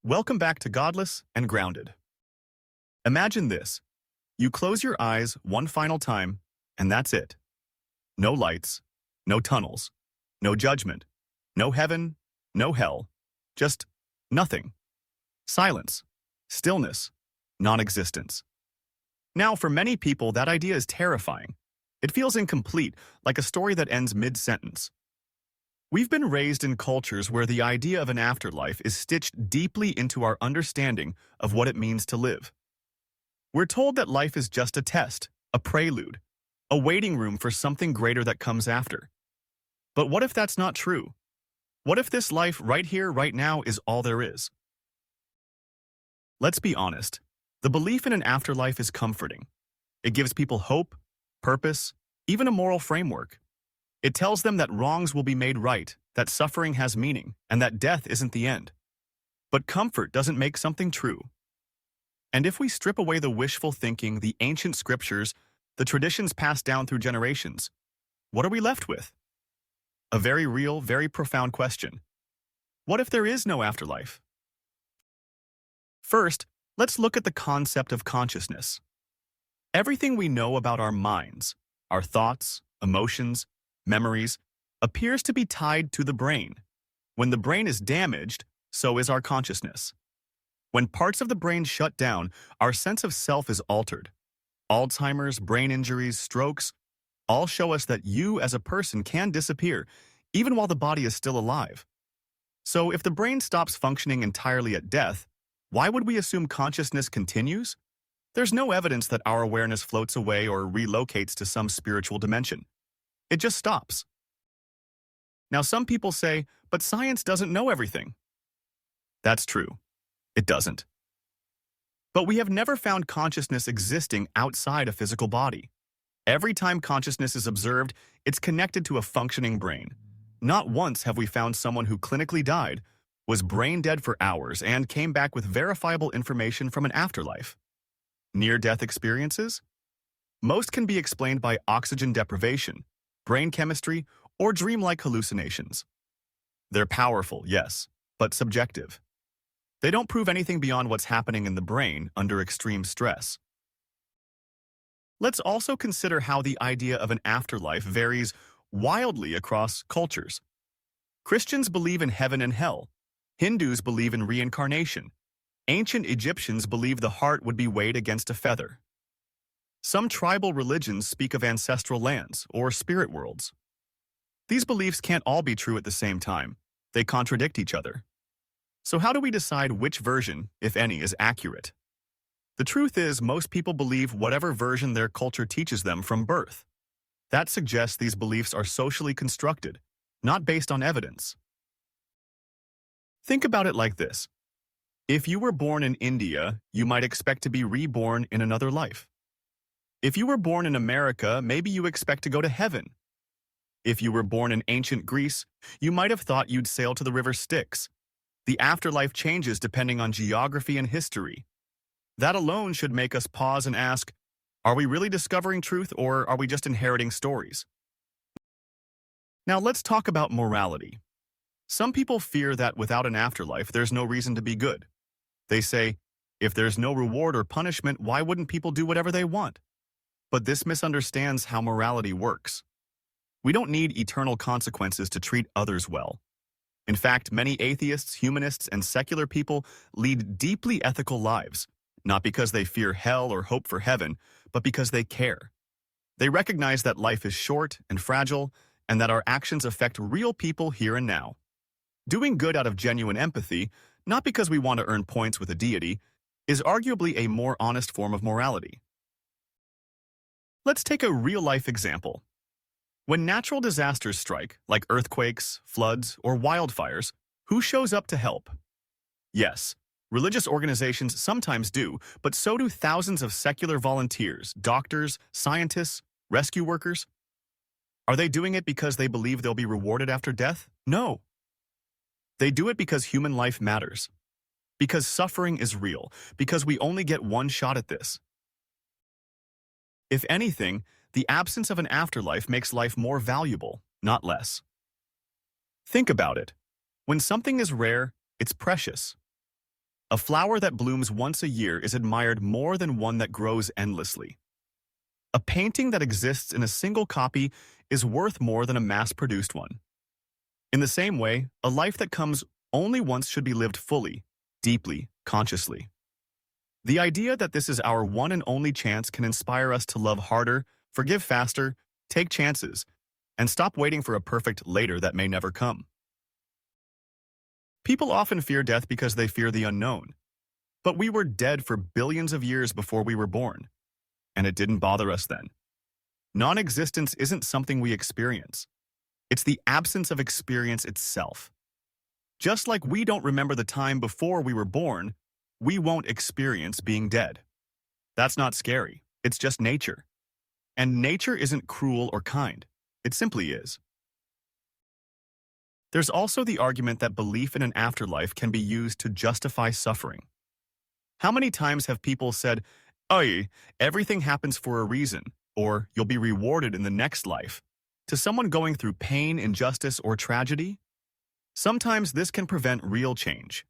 Welcome back to Godless and Grounded. Imagine this. You close your eyes one final time, and that's it. No lights, no tunnels, no judgment, no heaven, no hell, just nothing. Silence, stillness, non-existence. Now, for many people, that idea is terrifying. It feels incomplete, like a story that ends mid-sentence. We've been raised in cultures where the idea of an afterlife is stitched deeply into our understanding of what it means to live. We're told that life is just a test, a prelude, a waiting room for something greater that comes after. But what if that's not true? What if this life right here, right now, is all there is? Let's be honest. The belief in an afterlife is comforting. It gives people hope, purpose, even a moral framework. It tells them that wrongs will be made right, that suffering has meaning, and that death isn't the end. But comfort doesn't make something true. And if we strip away the wishful thinking, the ancient scriptures, the traditions passed down through generations, what are we left with? A very real, very profound question. What if there is no afterlife? First, let's look at the concept of consciousness. Everything we know about our minds, our thoughts, emotions, memories, appears to be tied to the brain. When the brain is damaged, so is our consciousness. When parts of the brain shut down, our sense of self is altered. Alzheimer's, brain injuries, strokes, all show us that you as a person can disappear, even while the body is still alive. So if the brain stops functioning entirely at death, why would we assume consciousness continues? There's no evidence that our awareness floats away or relocates to some spiritual dimension. It just stops. Now, some people say, but science doesn't know everything. That's true. It doesn't. But we have never found consciousness existing outside a physical body. Every time consciousness is observed, it's connected to a functioning brain. Not once have we found someone who clinically died, was brain dead for hours, and came back with verifiable information from an afterlife. Near-death experiences? Most can be explained by oxygen deprivation, brain chemistry, or dreamlike hallucinations. They're powerful, yes, but subjective. They don't prove anything beyond what's happening in the brain under extreme stress. Let's also consider how the idea of an afterlife varies wildly across cultures. Christians believe in heaven and hell. Hindus believe in reincarnation. Ancient Egyptians believed the heart would be weighed against a feather. Some tribal religions speak of ancestral lands or spirit worlds. These beliefs can't all be true at the same time. They contradict each other. So how do we decide which version, if any, is accurate? The truth is, most people believe whatever version their culture teaches them from birth. That suggests these beliefs are socially constructed, not based on evidence. Think about it like this. If you were born in India, you might expect to be reborn in another life. If you were born in America, maybe you expect to go to heaven. If you were born in ancient Greece, you might have thought you'd sail to the river Styx. The afterlife changes depending on geography and history. That alone should make us pause and ask, are we really discovering truth, or are we just inheriting stories? Now let's talk about morality. Some people fear that without an afterlife, there's no reason to be good. They say, if there's no reward or punishment, why wouldn't people do whatever they want? But this misunderstands how morality works. We don't need eternal consequences to treat others well. In fact, many atheists, humanists, and secular people lead deeply ethical lives, not because they fear hell or hope for heaven, but because they care. They recognize that life is short and fragile, and that our actions affect real people here and now. Doing good out of genuine empathy, not because we want to earn points with a deity, is arguably a more honest form of morality. Let's take a real-life example. When natural disasters strike, like earthquakes, floods, or wildfires, who shows up to help? Yes, religious organizations sometimes do, but so do thousands of secular volunteers, doctors, scientists, rescue workers. Are they doing it because they believe they'll be rewarded after death? No. They do it because human life matters. Because suffering is real. Because we only get one shot at this. If anything, the absence of an afterlife makes life more valuable, not less. Think about it. When something is rare, it's precious. A flower that blooms once a year is admired more than one that grows endlessly. A painting that exists in a single copy is worth more than a mass-produced one. In the same way, a life that comes only once should be lived fully, deeply, consciously. The idea that this is our one and only chance can inspire us to love harder, forgive faster, take chances, and stop waiting for a perfect later that may never come. People often fear death because they fear the unknown. But we were dead for billions of years before we were born, and it didn't bother us then. Non-existence isn't something we experience. It's the absence of experience itself. Just like we don't remember the time before we were born, we won't experience being dead. That's not scary. It's just nature. And nature isn't cruel or kind. It simply is. There's also the argument that belief in an afterlife can be used to justify suffering. How many times have people said, "Oh, everything happens for a reason," or "you'll be rewarded in the next life," to someone going through pain, injustice, or tragedy? Sometimes this can prevent real change.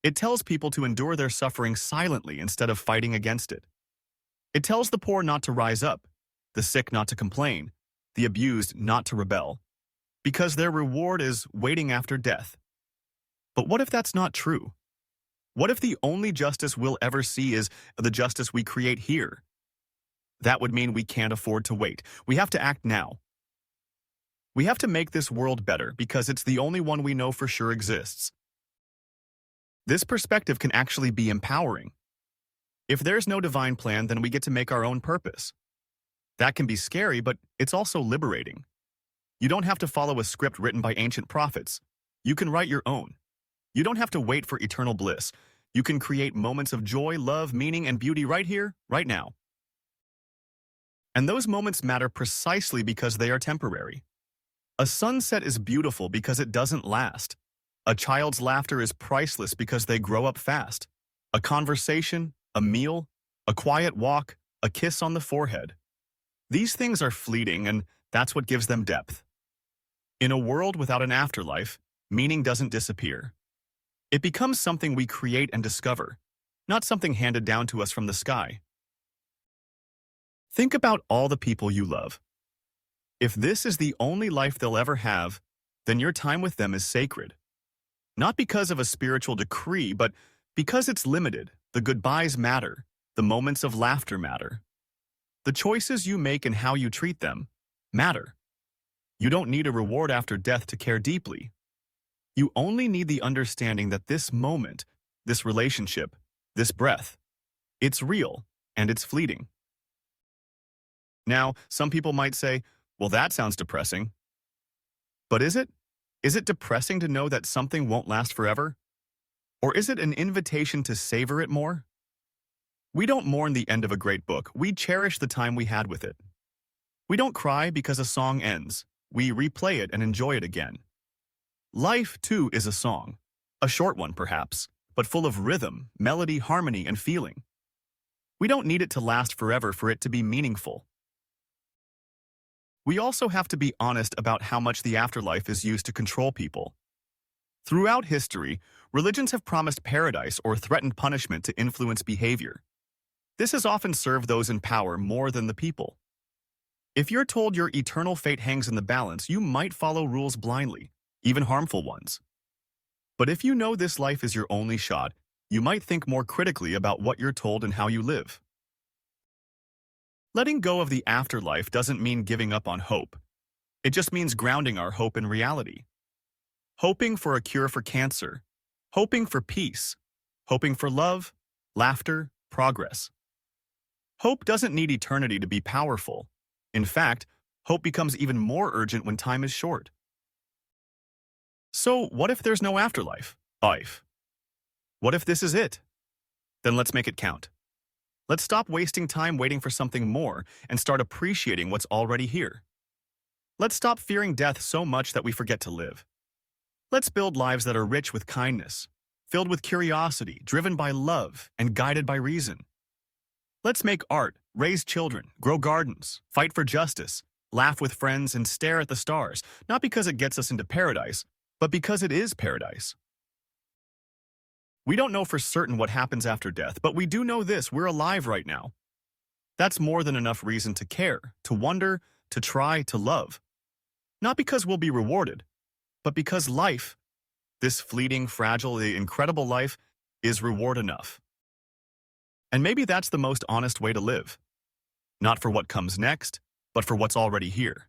It tells people to endure their suffering silently instead of fighting against it. It tells the poor not to rise up, the sick not to complain, the abused not to rebel, because their reward is waiting after death. But what if that's not true? What if the only justice we'll ever see is the justice we create here? That would mean we can't afford to wait. We have to act now. We have to make this world better because it's the only one we know for sure exists. This perspective can actually be empowering. If there's no divine plan, then we get to make our own purpose. That can be scary, but it's also liberating. You don't have to follow a script written by ancient prophets. You can write your own. You don't have to wait for eternal bliss. You can create moments of joy, love, meaning, and beauty right here, right now. And those moments matter precisely because they are temporary. A sunset is beautiful because it doesn't last. A child's laughter is priceless because they grow up fast. A conversation, a meal, a quiet walk, a kiss on the forehead. These things are fleeting, and that's what gives them depth. In a world without an afterlife, meaning doesn't disappear. It becomes something we create and discover, not something handed down to us from the sky. Think about all the people you love. If this is the only life they'll ever have, then your time with them is sacred. Not because of a spiritual decree, but because it's limited. The goodbyes matter. The moments of laughter matter. The choices you make and how you treat them matter. You don't need a reward after death to care deeply. You only need the understanding that this moment, this relationship, this breath, it's real and it's fleeting. Now, some people might say, well, that sounds depressing. But is it? Is it depressing to know that something won't last forever? Or is it an invitation to savor it more? We don't mourn the end of a great book. We cherish the time we had with it. We don't cry because a song ends. We replay it and enjoy it again. Life, too, is a song. A short one, perhaps, but full of rhythm, melody, harmony, and feeling. We don't need it to last forever for it to be meaningful. We also have to be honest about how much the afterlife is used to control people. Throughout history, religions have promised paradise or threatened punishment to influence behavior. This has often served those in power more than the people. If you're told your eternal fate hangs in the balance, you might follow rules blindly, even harmful ones. But if you know this life is your only shot, you might think more critically about what you're told and how you live. Letting go of the afterlife doesn't mean giving up on hope. It just means grounding our hope in reality. Hoping for a cure for cancer, hoping for peace, hoping for love, laughter, progress. Hope doesn't need eternity to be powerful. In fact, hope becomes even more urgent when time is short. So, what if there's no afterlife? Life. What if this is it? Then let's make it count. Let's stop wasting time waiting for something more and start appreciating what's already here. Let's stop fearing death so much that we forget to live. Let's build lives that are rich with kindness, filled with curiosity, driven by love, and guided by reason. Let's make art, raise children, grow gardens, fight for justice, laugh with friends, and stare at the stars, not because it gets us into paradise, but because it is paradise. We don't know for certain what happens after death, but we do know this: we're alive right now. That's more than enough reason to care, to wonder, to try, to love. Not because we'll be rewarded, but because life, this fleeting, fragile, incredible life, is reward enough. And maybe that's the most honest way to live. Not for what comes next, but for what's already here.